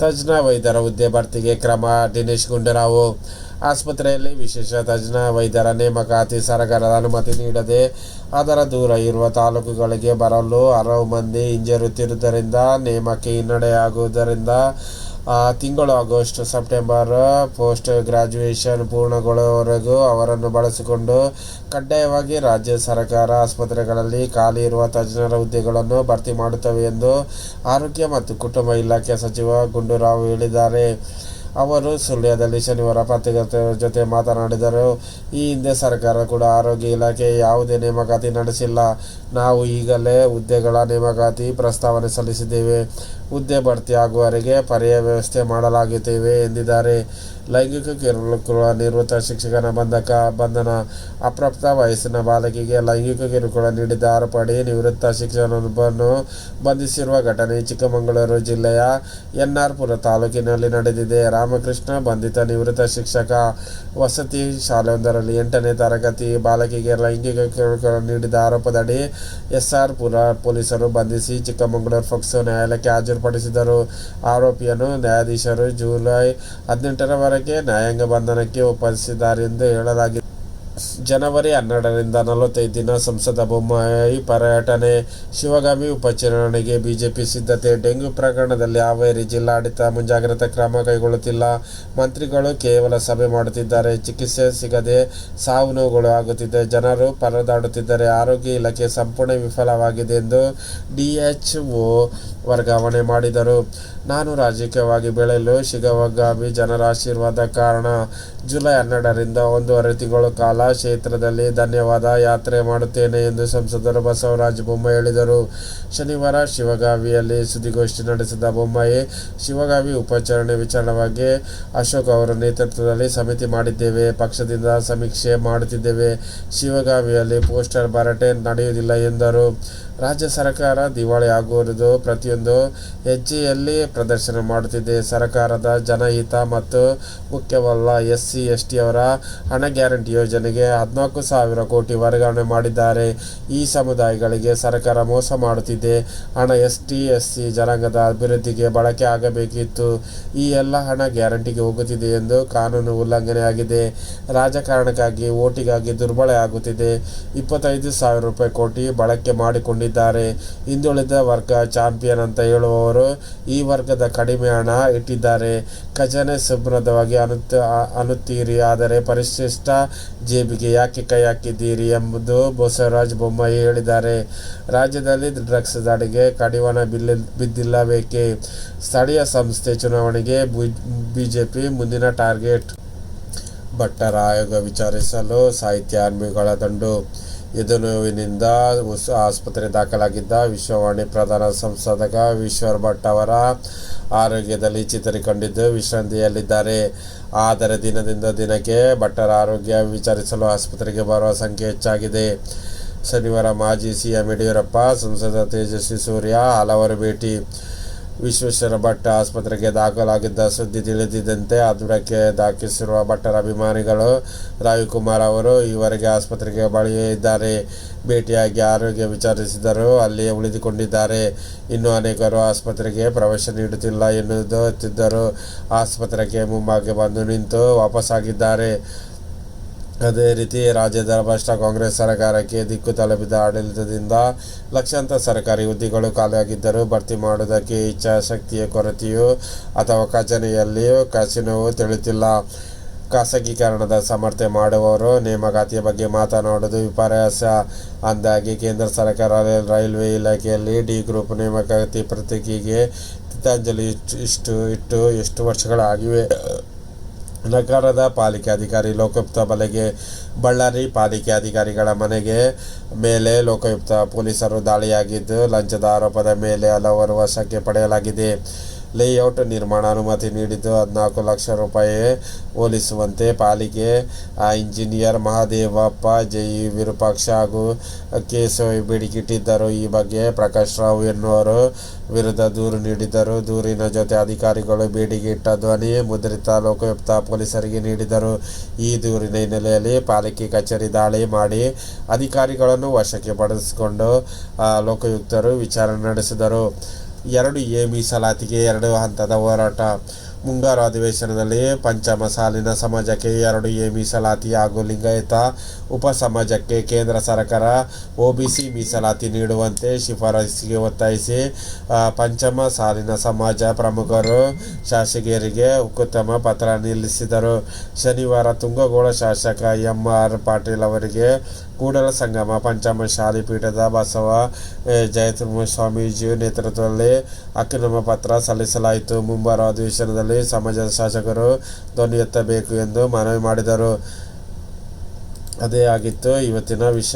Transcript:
ತಜ್ಞ ವೈದ್ಯರ ಹುದ್ದೆ ಭರ್ತಿಗೆ ಕ್ರಮ. ದಿನೇಶ್ ಗುಂಡೂರಾವ್. ಆಸ್ಪತ್ರೆಯಲ್ಲಿ ವಿಶೇಷ ತಜ್ಞ ವೈದ್ಯರ ನೇಮಕಾತಿ ಸರ್ಕಾರದ ಅನುಮತಿ ನೀಡದೆ ಅದರ ದೂರ ಇರುವ ತಾಲೂಕುಗಳಿಗೆ ಬರಲು ಹಲವು ಮಂದಿ ಹಿಂಜರಿಯುತ್ತಿರುವುದರಿಂದ ನೇಮಕ್ಕೆ ಹಿನ್ನಡೆಯಾಗುವುದರಿಂದ ತಿಂಗಳು ಆಗಸ್ಟ್ ಸೆಪ್ಟೆಂಬರ್ ಪೋಸ್ಟ್ ಗ್ರಾಜ್ಯುಯೇಷನ್ ಪೂರ್ಣಗೊಳ್ಳುವವರೆಗೂ ಅವರನ್ನು ಬಳಸಿಕೊಂಡು ಕಡ್ಡಾಯವಾಗಿ ರಾಜ್ಯ ಸರ್ಕಾರ ಆಸ್ಪತ್ರೆಗಳಲ್ಲಿ ಖಾಲಿ ಇರುವ ತಜ್ಞರ ಹುದ್ದೆಗಳನ್ನು ಭರ್ತಿ ಮಾಡುತ್ತವೆ ಎಂದು ಆರೋಗ್ಯ ಮತ್ತು ಕುಟುಂಬ ಇಲಾಖೆ ಸಚಿವ ಗುಂಡೂರಾವ್ ಹೇಳಿದ್ದಾರೆ. ಅವರು ಸುಳ್ಯದಲ್ಲಿ ಶನಿವಾರ ಪತ್ರಕರ್ತರ ಜೊತೆ ಮಾತನಾಡಿದರು. ಈ ಹಿಂದೆ ಸರ್ಕಾರ ಕೂಡ ಆರೋಗ್ಯ ಇಲಾಖೆ ಯಾವುದೇ ನೇಮಕಾತಿ ನಡೆಸಿಲ್ಲ. ನಾವು ಈಗಲೇ ಹುದ್ದೆಗಳ ನೇಮಕಾತಿ ಪ್ರಸ್ತಾವನೆ ಸಲ್ಲಿಸಿದ್ದೇವೆ. ಹುದ್ದೆ ಭರ್ತಿ ಆಗುವವರೆಗೆ ಪರ್ಯಾಯ ವ್ಯವಸ್ಥೆ ಮಾಡಲಾಗುತ್ತೇವೆ ಎಂದಿದ್ದಾರೆ. ಲೈಂಗಿಕ ಕಿರುಕುಳ ನಿವೃತ್ತ ಶಿಕ್ಷಕನ ಬಂಧನ. ಅಪ್ರಾಪ್ತ ವಯಸ್ಸಿನ ಬಾಲಕಿಗೆ ಲೈಂಗಿಕ ಕಿರುಕುಳ ನೀಡಿದ ಆರೋಪಡಿ ನಿವೃತ್ತ ಶಿಕ್ಷಕನೊಬ್ಬನನ್ನು ಬಂಧಿಸಿರುವ ಘಟನೆ ಚಿಕ್ಕಮಗಳೂರು ಜಿಲ್ಲೆಯ ಎನ್.ಆರ್.ಪುರ ತಾಲೂಕಿನಲ್ಲಿ ನಡೆದಿದೆ. ರಾಮಕೃಷ್ಣ ಬಂಧಿತ ನಿವೃತ್ತ ಶಿಕ್ಷಕ. ವಸತಿ ಶಾಲೆಯೊಂದರಲ್ಲಿ 8ನೇ ತರಗತಿ ಬಾಲಕಿಗೆ ಲೈಂಗಿಕ ಕಿರುಕುಳ ನೀಡಿದ ಆರೋಪದಡಿ ಎಸ್.ಆರ್.ಪುರ ಪೊಲೀಸರು ಬಂಧಿಸಿ ಚಿಕ್ಕಮಗಳೂರು ಪೋಕ್ಸೋ ನ್ಯಾಯಾಲಯಕ್ಕೆ ಹಾಜರುಪಡಿಸಿದರು. ಆರೋಪಿಯನ್ನು ನ್ಯಾಯಾಧೀಶರು ಜುಲೈ 18ರವರೆಗೆ ನ್ಯಾಯಾಂಗ ಬಂಧನಕ್ಕೆ ಒಪ್ಪಿಸಿದ್ದಾರೆಂದು ಹೇಳಲಾಗಿದೆ. ಜನವರಿ 12ರಿಂದ 45 ದಿನ ಸಂಸದ ಬೊಮ್ಮಾಯಿ ಪರ್ಯಟನೆ. ಶಿವಗಾಮಿ ಉಪಚುನಾವಣೆಗೆ ಬಿಜೆಪಿ ಸಿದ್ಧತೆ. ಡೆಂಗ್ಯೂ ಪ್ರಕರಣದಲ್ಲಿ ಹಾವೇರಿ ಜಿಲ್ಲಾಡಳಿತ ಮುಂಜಾಗ್ರತಾ ಕ್ರಮ ಕೈಗೊಳ್ಳುತ್ತಿಲ್ಲ. ಮಂತ್ರಿಗಳು ಕೇವಲ ಸಭೆ ಮಾಡುತ್ತಿದ್ದಾರೆ. ಚಿಕಿತ್ಸೆ ಸಿಗದೆ ಸಾವು ನೋವುಗಳು ಆಗುತ್ತಿದೆ. ಜನರು ಪರದಾಡುತ್ತಿದ್ದಾರೆ. ಆರೋಗ್ಯ ಇಲಾಖೆ ಸಂಪೂರ್ಣ ವಿಫಲವಾಗಿದೆ ಎಂದು ಡಿಎಚ್ಒ ವರ್ಗಾವಣೆ ಮಾಡಿದರು. ನಾನು ರಾಜಕೀಯವಾಗಿ ಬೆಳೆಯಲು ಶಿವಗಾಮಿ ಜನರ ಆಶೀರ್ವಾದ ಕಾರಣ. ಜುಲೈ 12ರಿಂದ 1.5 ತಿಂಗಳ ಕಾಲ ಕ್ಷೇತ್ರದಲ್ಲಿ ಧನ್ಯವಾದ ಯಾತ್ರೆ ಮಾಡುತ್ತೇನೆ ಎಂದು ಸಂಸದರು ಬಸವರಾಜ ಬೊಮ್ಮಾಯಿ ಹೇಳಿದರು. ಶನಿವಾರ ಶಿವಗಾಮಿಯಲ್ಲಿ ಸುದ್ದಿಗೋಷ್ಠಿ ನಡೆಸಿದ ಬೊಮ್ಮಾಯಿ, ಶಿವಗಾಮಿ ಉಪಚುನಾವಣೆ ವಿಚಾರವಾಗಿ ಅಶೋಕ್ ಅವರ ನೇತೃತ್ವದಲ್ಲಿ ಸಮಿತಿ ಮಾಡಿದ್ದೇವೆ. ಪಕ್ಷದಿಂದ ಸಮೀಕ್ಷೆ ಮಾಡುತ್ತಿದ್ದೇವೆ. ಶಿವಗಾಮಿಯಲ್ಲಿ ಪೋಸ್ಟರ್ ಭರಾಟೆ ನಡೆಯುವುದಿಲ್ಲ ಎಂದರು. ರಾಜ್ಯ ಸರ್ಕಾರ ದಿವಾಳಿ ಆಗುವುದು ಪ್ರತಿಯೊಂದು ಹೆಜ್ಜೆಯಲ್ಲಿ ಪ್ರದರ್ಶನ ಮಾಡುತ್ತಿದೆ. ಸರ್ಕಾರದ ಜನಹಿತ ಮತ್ತು ಮುಖ್ಯವಲ್ಲ. ಎಸ್ಸಿ ಎಸ್ಟಿ ಅವರ ಹಣ ಗ್ಯಾರಂಟಿ ಯೋಜನೆಗೆ 14,000 ಕೋಟಿ ವರ್ಗಾವಣೆ ಮಾಡಿದ್ದಾರೆ. ಈ ಸಮುದಾಯಗಳಿಗೆ ಸರ್ಕಾರ ಮೋಸ ಮಾಡುತ್ತಿದೆ. ಹಣ ಎಸ್ಟಿ ಎಸ್ಸಿ ಜನಾಂಗದ ಅಭಿವೃದ್ಧಿಗೆ ಬಳಕೆ ಆಗಬೇಕಿತ್ತು. ಈ ಎಲ್ಲ ಹಣ ಗ್ಯಾರಂಟಿಗೆ ಹೋಗುತ್ತಿದೆ ಎಂದು ಕಾನೂನು ಉಲ್ಲಂಘನೆಯಾಗಿದೆ. ರಾಜಕಾರಣಕ್ಕಾಗಿ ಓಟಿಗಾಗಿ ದುರ್ಬಳಕೆ ಆಗುತ್ತಿದೆ. 25,000 ಕೋಟಿ ಬಳಕೆ ಮಾಡಿಕೊಂಡಿದ್ದಾರೆ. ಹಿಂದುಳಿದ ವರ್ಗ ಚಾಂಪಿಯನ್ ಅಂತ ಹೇಳುವವರು ಈ ವರ್ಗದ ಕಡಿಮೆ ಹಣ ಇಟ್ಟಿದ್ದಾರೆ. ಖಜಾನೆ ಸಮೃದ್ಧವಾಗಿ ಅನ್ನುತ್ತೀರಿ, ಆದರೆ ಪರಿಶಿಷ್ಟ ಜೇಬಿಗೆ ಯಾಕೆ ಕೈ ಹಾಕಿದ್ದೀರಿ ಎಂಬುದು ಬಸವರಾಜ ಬೊಮ್ಮಾಯಿ ಹೇಳಿದ್ದಾರೆ. ರಾಜ್ಯದಲ್ಲಿ ಡ್ರಗ್ಸ್ ದಾಳಿಗೆ ಕಡಿವಾಣ ಬಿದ್ದಿಲ್ಲಬೇಕೆ? ಸ್ಥಳೀಯ ಸಂಸ್ಥೆ ಚುನಾವಣೆಗೆ ಬಿಜೆಪಿ ಮುಂದಿನ ಟಾರ್ಗೆಟ್. ಭಟ್ಟರ ಆಯೋಗ ವಿಚಾರಿಸಲು ಸಾಹಿತ್ಯಾನ್ವೇಷಿಗಳ ದಂಡು. ಎದೆನೋವಿನಿಂದ ಆಸ್ಪತ್ರೆ ದಾಖಲಾಗಿದ್ದ ವಿಶ್ವವಾಣಿ ಪ್ರಧಾನ ಸಂಪಾದಕ ಈಶ್ವರ್ ಭಟ್ ಅವರ ಆರೋಗ್ಯದಲ್ಲಿ ಚೇತರಿಸಿಕೊಂಡಿದ್ದು ವಿಶ್ರಾಂತಿಯಲ್ಲಿದ್ದಾರೆ. ಆದರೆ ದಿನದಿಂದ ದಿನಕ್ಕೆ ಭಟ್ಟರ ಆರೋಗ್ಯ ವಿಚಾರಿಸಲು ಆಸ್ಪತ್ರೆಗೆ ಬರುವ ಸಂಖ್ಯೆ ಹೆಚ್ಚಾಗಿದೆ. ಶನಿವಾರ ಮಾಜಿ ಸಿಎಂ ಯಡಿಯೂರಪ್ಪ, ಸಂಸದ ತೇಜಸ್ವಿ ಸೂರ್ಯ ಹಲವರು ಭೇಟಿ. ವಿಶ್ವೇಶ್ವರ ಭಟ್ ಆಸ್ಪತ್ರೆಗೆ ದಾಖಲಾಗಿದ್ದ ಸುದ್ದಿ ತಿಳಿದಿದ್ದಂತೆ ಆತುರಕ್ಕೆ ಧಾವಿಸಿರುವ ಭಟ್ಟರ ಅಭಿಮಾನಿಗಳು ರವಿಕುಮಾರ್ ಅವರು ಈವರೆಗೆ ಆಸ್ಪತ್ರೆಗೆ ಬಳಿಯೇ ಇದ್ದಾರೆ. ಭೇಟಿಯಾಗಿ ಆರೋಗ್ಯ ವಿಚಾರಿಸಿದರೂ ಅಲ್ಲಿಯೇ ಉಳಿದುಕೊಂಡಿದ್ದಾರೆ. ಇನ್ನು ಅನೇಕರು ಆಸ್ಪತ್ರೆಗೆ ಪ್ರವೇಶ ನೀಡುತ್ತಿಲ್ಲ ಎನ್ನುತ್ತಿದ್ದರು. ಆಸ್ಪತ್ರೆಗೆ ಮುಂಭಾಗ ಬಂದು ನಿಂತು ವಾಪಸ್ಸಾಗಿದ್ದಾರೆ. ಅದೇ ರೀತಿ ರಾಜ್ಯದ ಭ್ರಷ್ಟ ಕಾಂಗ್ರೆಸ್ ಸರ್ಕಾರಕ್ಕೆ ದಿಕ್ಕು ತಲುಪಿದ ಆಡಳಿತದಿಂದ ಲಕ್ಷಾಂತರ ಸರ್ಕಾರಿ ಹುದ್ದೆಗಳು ಖಾಲಿಯಾಗಿದ್ದರೂ ಭರ್ತಿ ಮಾಡುವುದಕ್ಕೆ ಇಚ್ಛಾಶಕ್ತಿಯ ಕೊರತೆಯೋ ಅಥವಾ ಖಜಾನೆಯಲ್ಲಿಯೂ ಕಸಿನವೂ ತಿಳಿಯುತ್ತಿಲ್ಲ. ಖಾಸಗೀಕರಣದ ಸಮರ್ಥನೆ ಮಾಡುವವರು ನೇಮಕಾತಿಯ ಬಗ್ಗೆ ಮಾತನಾಡುವುದು ವಿಪರ್ಯಾಸ. ಅಂದಾಗೆ ಕೇಂದ್ರ ಸರ್ಕಾರ ರೈಲ್ವೆ ಇಲಾಖೆಯಲ್ಲಿ ಡಿ ಗ್ರೂಪ್ ನೇಮಕಾತಿ ಪ್ರಕ್ರಿಯೆಗೆ ತಿಲಾಂಜಲಿ ಇಟ್ಟು ಎಷ್ಟು ವರ್ಷಗಳಾಗಿವೆ. ನಗರದ ಪಾಲಿಕೆ ಅಧಿಕಾರಿ ಲೋಕಾಯುಕ್ತ ಬಲೆಗೆ. ಬಳ್ಳಾರಿ ಪಾಲಿಕೆ ಅಧಿಕಾರಿಗಳ ಮನೆಗೆ ಮೇಲೆ ಲೋಕಾಯುಕ್ತ ಪೊಲೀಸರು ದಾಳಿಯಾಗಿದ್ದು, ಲಂಚದ ಆರೋಪದ ಮೇಲೆ ಹಲವರು ವಶಕ್ಕೆ ಪಡೆಯಲಾಗಿದೆ. ಲೇಔಟ್ ನಿರ್ಮಾಣ ಅನುಮತಿ ನೀಡಿದ್ದು 14 ಲಕ್ಷ ರೂಪಾಯಿ ಹೋಲಿಸುವಂತೆ ಪಾಲಿಕೆ ಇಂಜಿನಿಯರ್ ಮಹದೇವಪ್ಪ, ಜೆಇ ವಿರೂಪಾಕ್ಷ ಹಾಗೂ ಕೇಶವ್ ಬೇಡಿಕೆಯಿಟ್ಟಿದ್ದರು. ಈ ಬಗ್ಗೆ ಪ್ರಕಾಶ್ ರಾವ್ ಎನ್ನುವರು ವಿರುದ್ಧ ದೂರು ನೀಡಿದ್ದರು. ದೂರಿನ ಜೊತೆ ಅಧಿಕಾರಿಗಳು ಬೇಡಿಕೆ ಇಟ್ಟ ಧ್ವನಿ ಮುದ್ರಿತ ಲೋಕಾಯುಕ್ತ ಪೊಲೀಸರಿಗೆ ನೀಡಿದರು. ಈ ದೂರಿನ ಹಿನ್ನೆಲೆಯಲ್ಲಿ ಪಾಲಿಕೆ ಕಚೇರಿ ದಾಳಿ ಮಾಡಿ ಅಧಿಕಾರಿಗಳನ್ನು ವಶಕ್ಕೆ ಪಡೆದುಕೊಂಡು ಲೋಕಾಯುಕ್ತರು ವಿಚಾರಣೆ ನಡೆಸಿದರು. 2A ಮೀಸಲಾತಿಗೆ 2 ಹಂತದ ಹೋರಾಟ. ಮುಂಗಾರು ಅಧಿವೇಶನದಲ್ಲಿ ಪಂಚಮ ಸಾಲಿನ ಸಮಾಜಕ್ಕೆ 2A ಮೀಸಲಾತಿ ಹಾಗೂ ಲಿಂಗಾಯತ ಉಪ ಸಮಾಜಕ್ಕೆ ಕೇಂದ್ರ ಸರ್ಕಾರ OBC ಮೀಸಲಾತಿ ನೀಡುವಂತೆ ಶಿಫಾರಸಿಗೆ ಒತ್ತಾಯಿಸಿ ಪಂಚಮ ಸಾಲಿನ ಸಮಾಜ ಪ್ರಮುಖರು ಶಾಸಕರಿಗೆ ಉಕ್ಕುತಮ ಪತ್ರ ನಿಲ್ಲಿಸಿದರು. ಶನಿವಾರ ತುಂಗಗೋಳ ಶಾಸಕ MR ಪಾಟೀಲ್ ಅವರಿಗೆ ಕೂಡಲ ಸಂಗಮ ಪಂಚಮಸಾಲಿ ಪೀಠದ ಬಸವ ಜಯತೀರ್ಥ ಸ್ವಾಮೀಜಿ ನೇತೃತ್ವದಲ್ಲಿ ಅಕ್ರಮ ಪತ್ರ ಸಲ್ಲಿಸಲಾಯಿತು. ಮುಂಬರುವ ಅಧಿವೇಶನದಲ್ಲಿ ಸಮಾಜದ ಶಾಸಕರು ಧ್ವನಿ ಎತ್ತಬೇಕು ಎಂದು ಮನವಿ ಮಾಡಿದರು. ಅದೇ ಆಗಿತ್ತು ಇವತ್ತಿನ ವಿಷಯ.